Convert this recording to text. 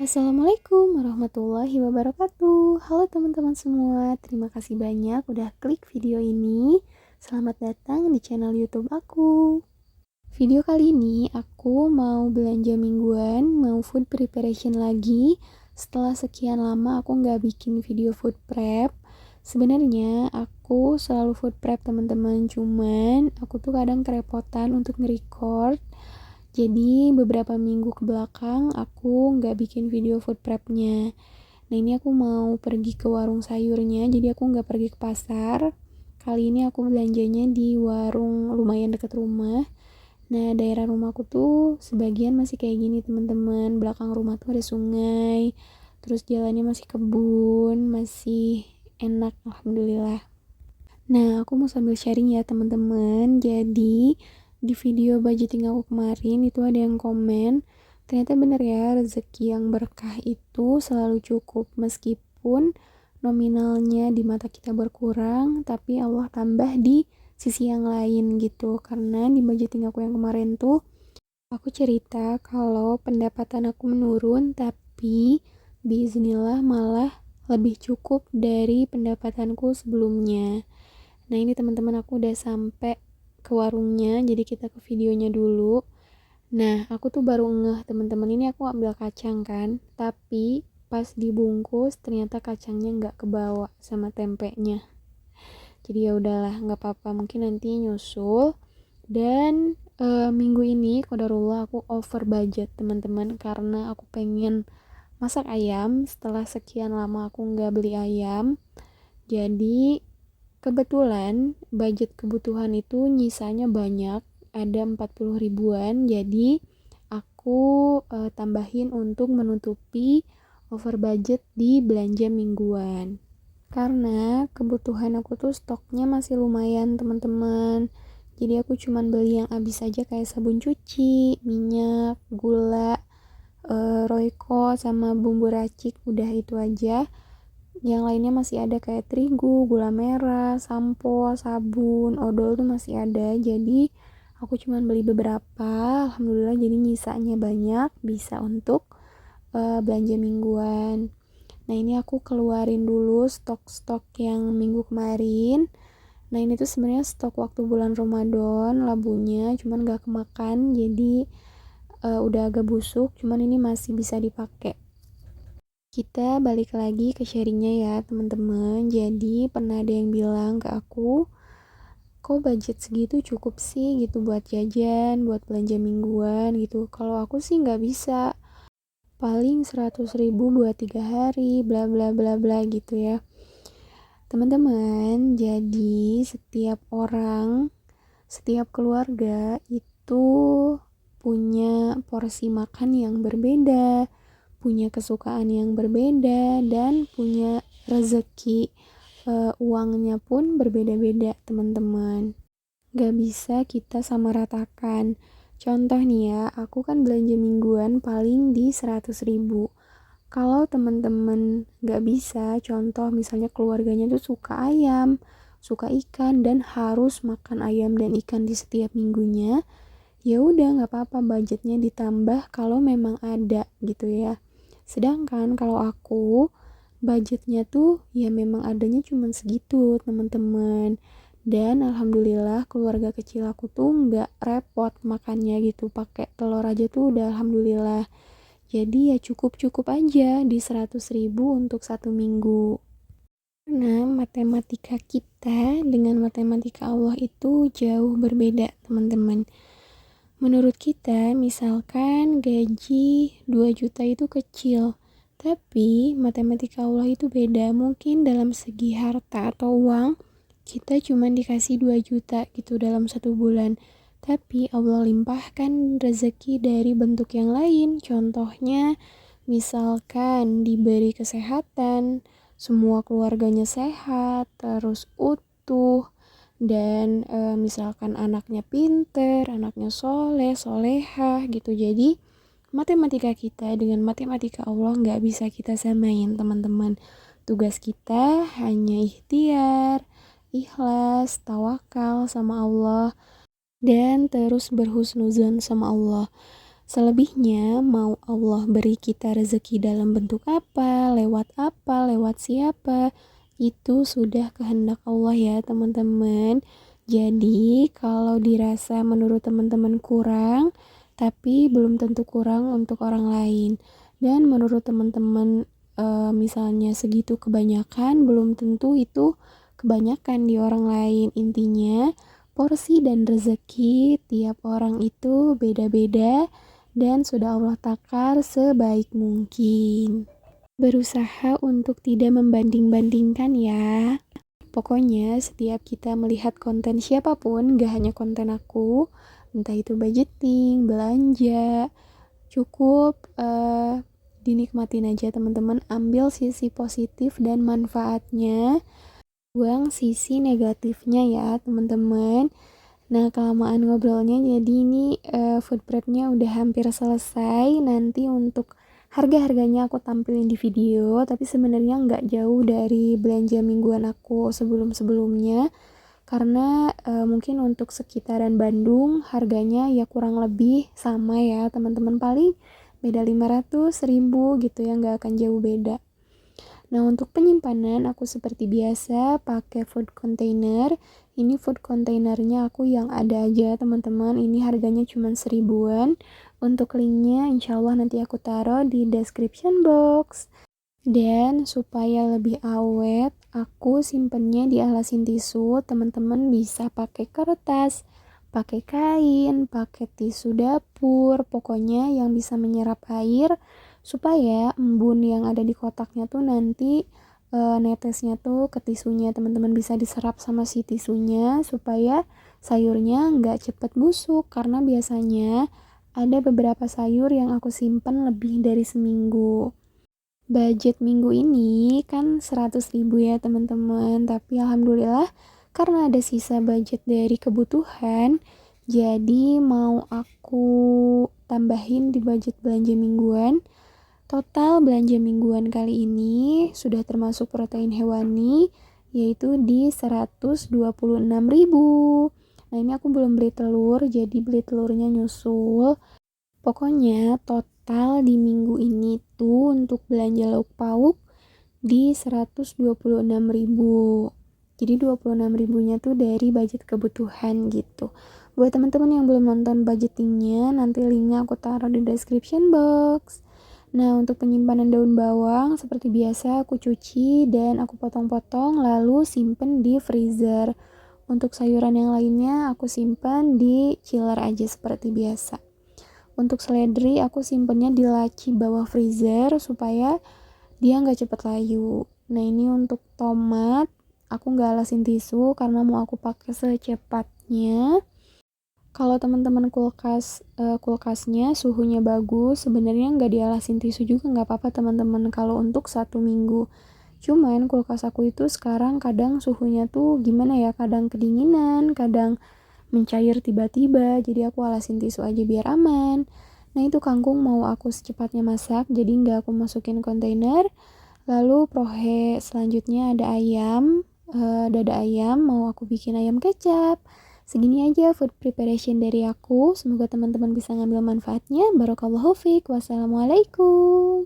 Assalamualaikum warahmatullahi wabarakatuh. Halo teman-teman semua, terima kasih banyak udah klik video ini. Selamat datang di channel YouTube aku. Video kali ini aku mau belanja mingguan, mau food preparation lagi. Setelah sekian lama aku nggak bikin video food prep. Sebenarnya aku selalu food prep teman-teman, cuman aku tuh kadang kerepotan untuk nge-record. Jadi beberapa minggu ke belakang aku nggak bikin video food prepnya. Nah ini aku mau pergi ke warung sayurnya, jadi aku nggak pergi ke pasar. Kali ini aku belanjanya di warung lumayan deket rumah. Nah daerah rumahku tuh sebagian masih kayak gini teman-teman. Belakang rumah tuh ada sungai, terus jalannya masih kebun, masih enak alhamdulillah. Nah, aku mau sambil sharing ya teman-teman. Jadi, di video budgeting aku kemarin itu ada yang komen, ternyata bener ya rezeki yang berkah itu selalu cukup meskipun nominalnya di mata kita berkurang, tapi Allah tambah di sisi yang lain gitu. Karena di budgeting aku yang kemarin tuh aku cerita kalau pendapatan aku menurun, tapi biiznillah malah lebih cukup dari pendapatanku sebelumnya. Nah ini teman-teman aku udah sampai ke warungnya, jadi kita ke videonya dulu. Nah aku tuh baru ngeh teman-teman, ini aku ambil kacang kan, tapi pas dibungkus ternyata kacangnya nggak kebawa sama tempenya. Jadi ya udahlah, nggak apa-apa, mungkin nanti nyusul. Dan minggu ini qadarullah aku over budget teman-teman, karena aku pengen masak ayam setelah sekian lama aku nggak beli ayam. Jadi kebetulan budget kebutuhan itu nyisanya banyak, ada 40 ribuan, jadi aku tambahin untuk menutupi over budget di belanja mingguan. Karena kebutuhan aku tuh stoknya masih lumayan teman-teman. Jadi aku cuman beli yang habis aja kayak sabun cuci, minyak, gula, Royco sama bumbu racik, udah itu aja. Yang lainnya masih ada kayak terigu, gula merah, sampo, sabun, odol tuh masih ada. Jadi aku cuman beli beberapa, alhamdulillah jadi nyisanya banyak, bisa untuk belanja mingguan. Nah ini aku keluarin dulu stok-stok yang minggu kemarin. Nah ini tuh sebenarnya stok waktu bulan Ramadan, labunya cuman gak kemakan, jadi udah agak busuk, cuman ini masih bisa dipakai. Kita balik lagi ke sharingnya ya teman-teman. Jadi pernah ada yang bilang ke aku, kok budget segitu cukup sih gitu buat jajan, buat belanja mingguan gitu. Kalau aku sih nggak bisa, paling 100 ribu buat 3 hari, bla bla bla bla gitu ya. Teman-teman, jadi setiap orang, setiap keluarga itu punya porsi makan yang berbeda, punya kesukaan yang berbeda, dan punya rezeki uangnya pun berbeda-beda teman-teman. Gak bisa kita samaratakan. Contoh nih ya, aku kan belanja mingguan paling di 100 ribu. Kalau teman-teman gak bisa, contoh misalnya keluarganya tuh suka ayam, suka ikan, dan harus makan ayam dan ikan di setiap minggunya, ya udah nggak apa-apa, budgetnya ditambah kalau memang ada gitu ya. Sedangkan kalau aku budgetnya tuh ya memang adanya cuma segitu teman-teman, dan alhamdulillah keluarga kecil aku tuh nggak repot makannya gitu, pakai telur aja tuh udah alhamdulillah. Jadi ya cukup-cukup aja di 100 ribu untuk satu minggu. Karena matematika kita dengan matematika Allah itu jauh berbeda teman-teman. Menurut kita, misalkan gaji 2 juta itu kecil, tapi matematika Allah itu beda. Mungkin dalam segi harta atau uang, kita cuma dikasih 2 juta gitu dalam satu bulan. Tapi Allah limpahkan rezeki dari bentuk yang lain. Contohnya, misalkan diberi kesehatan, semua keluarganya sehat, terus utuh, dan misalkan anaknya pinter, anaknya soleh, solehah gitu. Jadi matematika kita dengan matematika Allah nggak bisa kita samain teman-teman. Tugas kita hanya ikhtiar, ikhlas, tawakal sama Allah, dan terus berhusnuzon sama Allah. Selebihnya mau Allah beri kita rezeki dalam bentuk apa, lewat siapa, itu sudah kehendak Allah ya teman-teman. Jadi kalau dirasa menurut teman-teman kurang, tapi belum tentu kurang untuk orang lain. Dan menurut teman-teman misalnya segitu kebanyakan, belum tentu itu kebanyakan di orang lain. Intinya porsi dan rezeki tiap orang itu beda-beda dan sudah Allah takar sebaik mungkin. Berusaha untuk tidak membanding-bandingkan ya. Pokoknya setiap kita melihat konten siapapun, gak hanya konten aku, entah itu budgeting, belanja, cukup dinikmatin aja teman-teman. Ambil sisi positif dan manfaatnya, buang sisi negatifnya ya teman-teman. Nah, kelamaan ngobrolnya, jadi ini food prepnya udah hampir selesai. Nanti untuk harga-harganya aku tampilin di video, tapi sebenarnya nggak jauh dari belanja mingguan aku sebelum-sebelumnya. Karena mungkin untuk sekitaran Bandung harganya ya kurang lebih sama ya teman-teman, paling beda 500, 1000 gitu ya, nggak akan jauh beda. Nah, untuk penyimpanan aku seperti biasa pakai food container. Ini food containernya aku yang ada aja teman-teman. Ini harganya cuma 1000-an. Untuk linknya insya Allah nanti aku taruh di description box. Dan supaya lebih awet, aku simpennya di alasin tisu. Teman-teman bisa pakai kertas, pakai kain, pakai tisu dapur, pokoknya yang bisa menyerap air supaya embun yang ada di kotaknya tuh nanti netesnya tuh ke tisunya. Teman-teman bisa diserap sama si tisunya supaya sayurnya nggak cepet busuk, karena biasanya ada beberapa sayur yang aku simpen lebih dari seminggu. Budget minggu ini kan 100.000 ya teman-teman, tapi alhamdulillah karena ada sisa budget dari kebutuhan, jadi mau aku tambahin di budget belanja mingguan. Total belanja mingguan kali ini sudah termasuk protein hewani, yaitu di 126.000. Nah, ini aku belum beli telur, jadi beli telurnya nyusul. Pokoknya total di minggu ini tuh untuk belanja lauk pauk di 126.000. Jadi 26.000-nya tuh dari budget kebutuhan gitu. Buat teman-teman yang belum nonton budgetingnya, nanti linknya aku taruh di description box. Nah, untuk penyimpanan daun bawang seperti biasa aku cuci dan aku potong-potong lalu simpen di freezer. Untuk sayuran yang lainnya aku simpan di chiller aja seperti biasa. Untuk seledri aku simpennya di laci bawah freezer supaya dia nggak cepet layu. Nah, ini untuk tomat aku nggak alasin tisu karena mau aku pakai secepatnya. Kalau teman-teman kulkasnya suhunya bagus, sebenarnya nggak dialasin tisu juga nggak apa-apa teman-teman kalau untuk 1 minggu. Cuman kulkas aku itu sekarang kadang suhunya tuh gimana ya, kadang kedinginan, kadang mencair tiba-tiba, jadi aku alasin tisu aja biar aman. Nah, itu kangkung mau aku secepatnya masak, jadi nggak aku masukin kontainer. Lalu prohe selanjutnya ada ayam, dada ayam, mau aku bikin ayam kecap. Segini aja food preparation dari aku. Semoga teman-teman bisa ngambil manfaatnya. Barakallahu fiik. Wassalamualaikum.